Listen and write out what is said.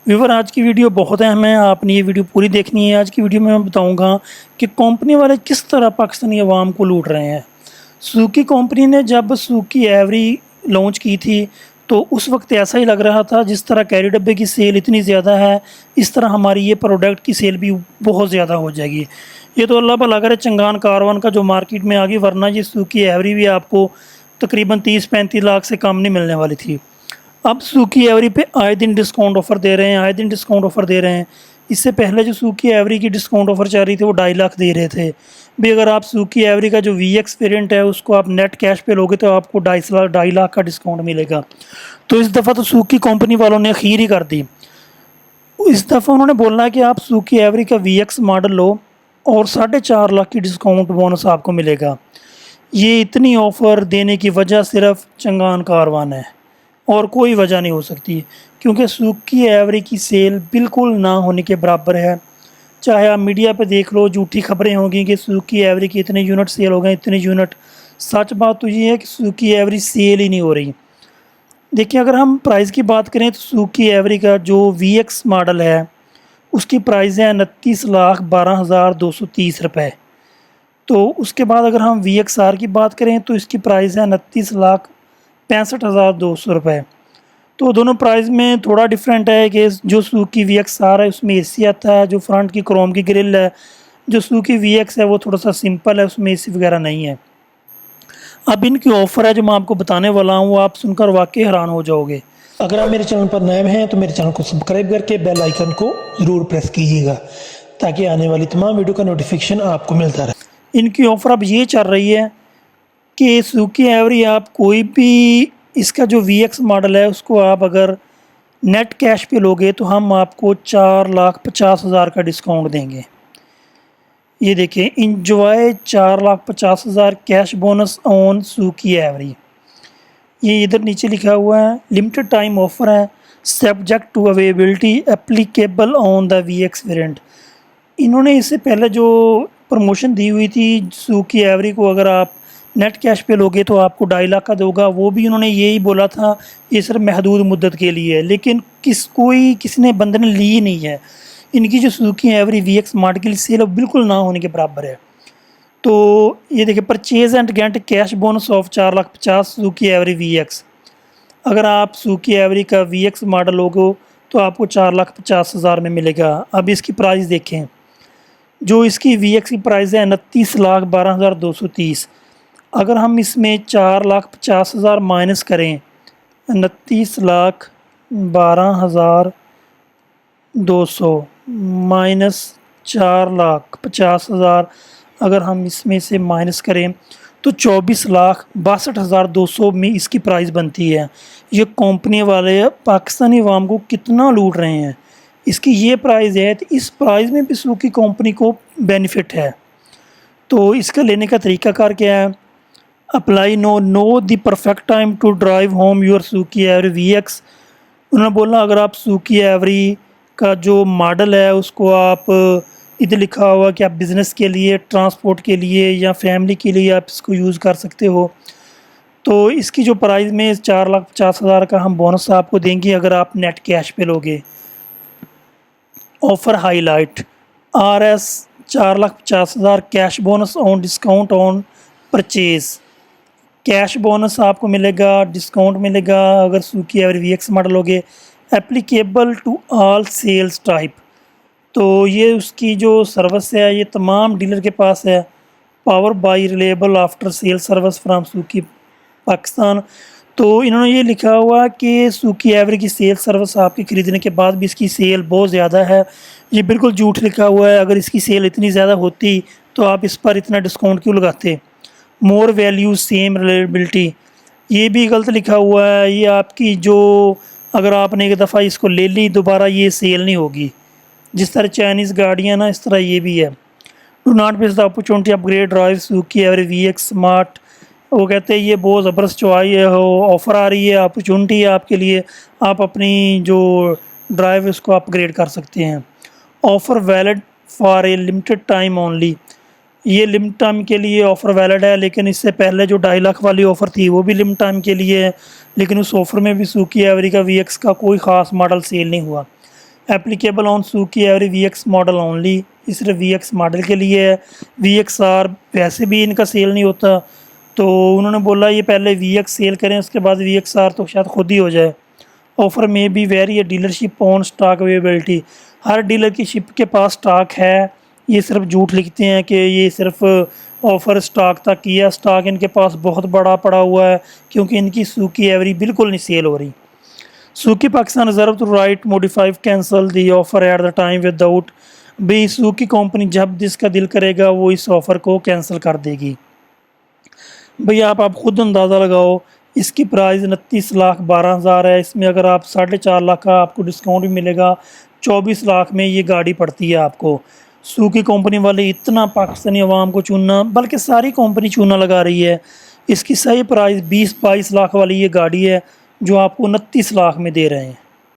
Viewer आज की video बहुत अहम है, आपने ये वीडियो पूरी देखनी है। आज की वीडियो में मैं बताऊंगा कि कंपनी वाले किस तरह पाकिस्तानी अवाम को लूट रहे हैं। सुजुकी कंपनी ने जब सुजुकी एवरी लॉन्च की थी तो उस वक्त ऐसा ही लग रहा था जिस तरह कैरी डब्बे की सेल इतनी ज़्यादा है, इस तरह हमारी ये प्रोडक्ट की सेल भी बहुत ज़्यादा हो जाएगी। ये तो अल्लाह भला करे चंगान कारवान का जो मार्केट में आ गई, वरना ये सुजुकी एवरी भी आपको तकरीबन 30-35 लाख से कम नहीं मिलने वाली थी। अब सुजुकी एवरी पे आए दिन डिस्काउंट ऑफ़र दे रहे हैं, आए दिन डिस्काउंट ऑफ़र दे रहे हैं। इससे पहले जो सुजुकी एवरी की डिस्काउंट ऑफ़र चल रही थी वो 2.5 लाख दे रहे थे भी। अगर आप सुजुकी एवरी का जो VX वेरिएंट है उसको आप नेट कैश पे लोगे तो आपको 2.5 लाख का डिस्काउंट मिलेगा। तो इस दफ़ा तो सुजुकी कंपनी वालों ने खीर ही कर दी। इस दफ़ा उन्होंने बोला कि आप सुजुकी एवरी का VX मॉडल लो और 4.5 लाख की डिस्काउंट बोनस आपको मिलेगा। ये इतनी ऑफ़र देने की वजह सिर्फ चंगान कारवान है और कोई वजह नहीं हो सकती, क्योंकि सुजुकी एवरी की सेल बिल्कुल ना होने के बराबर है। चाहे आप मीडिया पे देख लो, झूठी खबरें होंगी कि सुजुकी एवरी के इतने यूनिट सेल हो गए, इतने यूनिट। सच बात तो ये है कि सुजुकी एवरी सेल ही नहीं हो रही। देखिए, अगर हम प्राइस की बात करें तो सुजुकी एवरी का जो VX मॉडल है उसकी प्राइस है 29,12,230 रुपये। तो उसके बाद अगर हम VXR की बात करें तो इसकी प्राइस है 29,65,200 रुपये। तो दोनों प्राइस में थोड़ा डिफरेंट है कि जो सुजुकी VXR है उसमें AC आता है, जो फ्रंट की क्रोम की ग्रिल है। जो सुजुकी VX है वो थोड़ा सा सिंपल है, उसमें AC वगैरह नहीं है। अब इनकी ऑफ़र है जो मैं आपको बताने वाला हूँ, वो आप सुनकर वाकई हैरान हो जाओगे। अगर आप मेरे चैनल पर नए हैं तो मेरे चैनल को सब्सक्राइब करके बेल आइकन को ज़रूर प्रेस कीजिएगा ताकि आने वाली तमाम वीडियो का नोटिफिकेशन आपको मिलता रहे। इनकी ऑफ़र अब ये चल रही है कि सुजुकी एवरी आप कोई भी इसका जो VX मॉडल है उसको आप अगर नेट कैश पे लोगे तो हम आपको 4,50,000 का डिस्काउंट देंगे। ये देखिए, enjoy 4,50,000 cash bonus on Suzuki Every. ये इधर नीचे लिखा हुआ है, लिमिटेड टाइम ऑफर है, subject to availability, applicable on the VX variant. इन्होंने इससे पहले जो प्रमोशन दी हुई थी सुजुकी एवरी को, अगर आप नेट कैश पे लोगे तो आपको 2.5 लाख का दोगा, वो भी इन्होंने यही बोला था ये सिर्फ महदूद मुद्दत के लिए है। लेकिन किसी ने बंदे ने ली ही नहीं है। इनकी जो सुजुकी एवरी VX मॉडल की सेल बिल्कुल ना होने के बराबर है। तो ये देखिए, purchase and gate cash bonus of 4,50,000 Suzuki Every VX। अगर आप सुजुकी एवरी का VX मॉडल लोगे तो आपको 4,50,000 में मिलेगा। अब इसकी प्राइस देखें, जो इसकी VX की प्राइस है 29,12,230। अगर हम इसमें 4,50,000 माइनस करें, 29,12,200 माइनस 4,50,000, अगर हम इसमें से माइनस करें तो 24,62,200 में इसकी प्राइस बनती है। ये कंपनी वाले पाकिस्तानी अवाम को कितना लूट रहे हैं। इसकी ये प्राइस है तो इस प्राइस में भी सुजुकी कंपनी को बेनिफिट है। तो इसका लेने का तरीकाकार क्या है? Apply know the perfect time to drive home your Suzuki Every VX। उन्होंने बोला अगर आप सुजुकी एवरी का जो मॉडल है उसको आप, इधर लिखा हुआ कि आप बिज़नेस के लिए, ट्रांसपोर्ट के लिए या फैमिली के लिए आप इसको यूज़ कर सकते हो। तो इसकी जो प्राइस में 4,50,000 का हम बोनस आपको देंगे अगर आप नेट कैश पे लोगे। Offer highlight RS 4,50,000 cash bonus on discount on purchase. Cash bonus आपको मिलेगा, डिस्काउंट मिलेगा अगर सुजुकी एवरी VX मॉडल लोगे। Applicable to all sales type. तो ये उसकी जो सर्विस है ये तमाम डीलर के पास है। Power by reliable after sale service from Suzuki Pakistan. तो इन्होंने ये लिखा हुआ कि सुजुकी एवरी की सेल सर्विस आपके ख़रीदने के बाद भी इसकी सेल बहुत ज़्यादा है। ये बिल्कुल झूठ लिखा हुआ है। अगर इसकी सेल इतनी ज़्यादा होती तो आप इस पर इतना डिस्काउंट क्यों लगाते? मोर वैल्यू सेम रिलेबिलिटी, ये भी गलत लिखा हुआ है। ये आपकी जो, अगर आपने एक दफ़ा इसको ले ली दोबारा ये सेल नहीं होगी। जिस तरह चाइनीज़ गाड़ियाँ ना, इस तरह ये भी है। Do not miss the opportunity upgrade drive Suzuki Every VX smart. वो कहते हैं ये बहुत ज़बरदस्त चॉइस हो, ऑफ़र आ रही है, अपॉर्चुनिटी है आपके लिए, आप अपनी जो ड्राइव उसको अपग्रेड कर सकते हैं। Offer valid for a limited time only. ये लिमिट टाइम के लिए ऑफ़र वैलिड है, लेकिन इससे पहले जो 2.5 लाख वाली ऑफ़र थी वो भी लिमिट टाइम के लिए है। लेकिन उस ऑफ़र में भी सुजुकी एवरी का VX का कोई ख़ास मॉडल सेल नहीं हुआ। Applicable on Suzuki Every VX model only, ये सिर्फ VX मॉडल के लिए है। VXR वैसे भी इनका सेल नहीं होता, तो उन्होंने बोला ये पहले VX सेल करें, उसके बाद VXR तो शायद खुद ही हो जाए। ऑफ़र में भी वेरी है dealership on stock availability, her dealer की शिप के पास स्टॉक है। ये सिर्फ झूठ लिखते हैं कि ये सिर्फ ऑफ़र स्टॉक तक की है, स्टॉक इनके पास बहुत बड़ा पड़ा हुआ है, क्योंकि इनकी सुजुकी एवरी बिल्कुल नहीं सेल हो रही। Suzuki Pakistan reserve to right modify cancel the offer at the time without, भी सुजुकी कंपनी जब जिसका दिल करेगा वो इस ऑफ़र को कैंसिल कर देगी। भैया आप खुद अंदाज़ा लगाओ, इसकी प्राइस 29,12,000 है। इसमें अगर आप 4.5 लाख का आपको डिस्काउंट भी मिलेगा, 24 लाख में ये गाड़ी पड़ती है आपको। सुजुकी कंपनी वाले इतना पाकिस्तानी अवाम को चूना, बल्कि सारी कंपनी चूना लगा रही है। इसकी सही प्राइस 20-22 लाख वाली ये गाड़ी है, जो आपको 29 लाख में दे रहे हैं।